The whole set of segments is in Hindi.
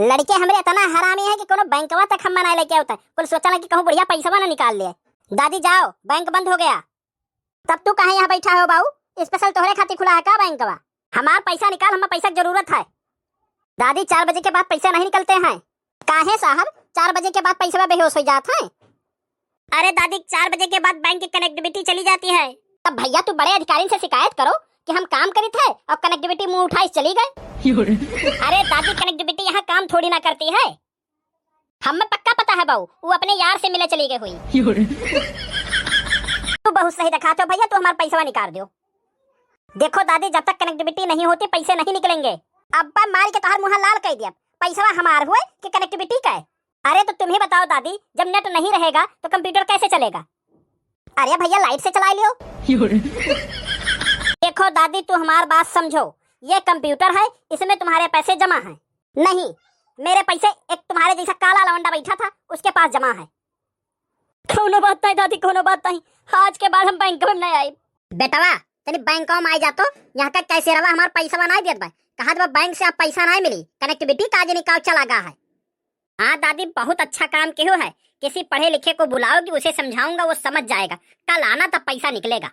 लड़के हमरे इतना हरामी है कि कोनो बैंकवा तक हम ना लेके होता है। कुल सोचा कि कहूँ बढ़िया पैसा ना निकाल लिए। दादी जाओ, बैंक बंद हो गया। तब तू कहाँ यहाँ बैठा हो बाबू? स्पेशल तोहरे खातिर खुला है का बैंकवा? हमार पैसा निकाल, हमें पैसा की जरूरत है। दादी 4 बजे के बाद पैसा नहीं निकलते हैं। काहे साहब 4 बजे के बाद पैसा बेहोश हो जाता है? अरे दादी 4 बजे के बाद बैंक की कनेक्टिविटी चली जाती है। तब भैया तू बड़े अधिकारी से शिकायत करो कि हम काम करे थे और कनेक्टिविटी मुंह उठाई चली गए। अरे दादी कनेक्टिविटी यहाँ काम थोड़ी ना करती है। हमें पक्का पता है बहू, वो अपने यार से मिले चली गई हुई। तू बहुत सही दिखाते हो भैया, तू हमारा पैसा निकाल दो। देखो दादी जब तक कनेक्टिविटी नहीं होती पैसे नहीं निकलेंगे। अब्बा मार के तोहर मुँह लाल कर दिया। पैसा हमार हुए कि कनेक्टिविटी का है? अरे तो तुम ही बताओ दादी, जब नेट नहीं रहेगा तो कंप्यूटर कैसे चलेगा? अरे भैया लाइट से चला लियो। देखो दादी तू हमारी बात समझो, ये कंप्यूटर है, इसमें तुम्हारे पैसे जमा हैं। नहीं, मेरे पैसे एक तुम्हारे जैसा काला लवंडा बैठा था उसके पास जमा है। कोनो बात नहीं दादी, कोनो बात नहीं, आज के बाद हम बैंक में नहीं आए। बेटवा तनी बैंक में आ जातो, यहाँ का कैसे रवा हमारा पैसा नहीं देत भाई। कहा तो बैंक से आप पैसा नहीं मिली, कनेक्टिविटी काज निकाल चला गया है। हाँ दादी बहुत अच्छा काम क्यों है, किसी पढ़े लिखे को बुलाओगी, उसे समझाऊंगा, वो समझ जाएगा। कल आना तब पैसा निकलेगा।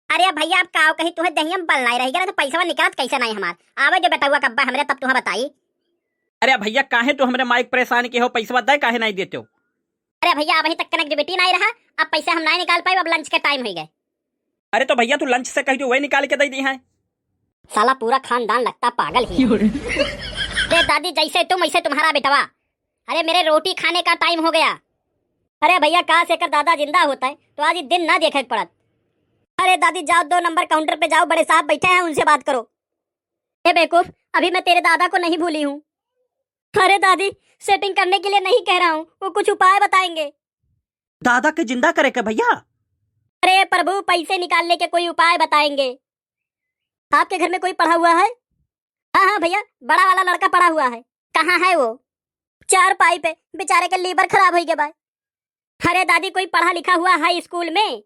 अरे भैया आप कहो कहीं तुम्हें दही में बल नहीं रहेगा ना तो पैसा निकलत कैसे नहीं हमार? आवे जो बेटा हुआ कब्बा हमरे तब तुम्हें बताई। अरे भैया काहे तो हमरे माइक परेशान के हो, पैसा दे काहे नहीं देते हो? अरे भैया अभी तक कनेक्टिविटी नहीं रहा, अब पैसा हम नहीं निकाल पाए, अब लंच के टाइम हो गए। अरे तो भैया तू लंच से कही तो वही निकाल के दे दी है। साला पूरा खानदान लगता पागल ही। दे दादी जैसे तुम वैसे तुम्हारा बेटवा। अरे मेरे रोटी खाने का टाइम हो गया। अरे भैया कहाँ से कर दादा जिंदा होता है तो आज दिन ना देखे पड़त। अरे दादी जाओ 2 नंबर काउंटर पे जाओ, बड़े साहब बैठे हैं उनसे बात करो। ए बेवकूफ, अभी मैं तेरे दादा को नहीं भूली हूँ। अरे दादी सेटिंग करने के लिए नहीं कह रहा हूँ, वो कुछ उपाय बताएंगे। दादा के जिंदा करे के भैया? अरे प्रभु पैसे निकालने के कोई उपाय बताएंगे। आपके घर में कोई पढ़ा हुआ है? हाँ हाँ भैया, बड़ा वाला लड़का पढ़ा हुआ है। कहाँ है वो? 4 पाई पे, बेचारे के लीवर खराब हो गया भाई। अरे दादी कोई पढ़ा लिखा हुआ है स्कूल में?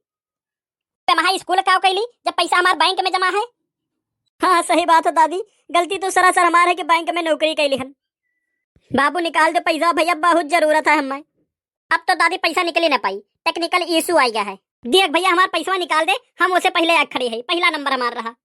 हाई स्कूल का कैली जब पैसा हमारे बैंक में जमा है। हाँ सही बात है दादी, गलती तो सरासर हमारे है कि बैंक में नौकरी कैली हन। बाबू निकाल दो पैसा भैया, बहुत जरूरत है हमें। अब तो दादी पैसा निकल ही ना पाई, टेक्निकल इशू आ गया है। देख भैया हमारा पैसा निकाल दे, हम उसे पहले आग खड़ी है, पहला नंबर हमारा रहा।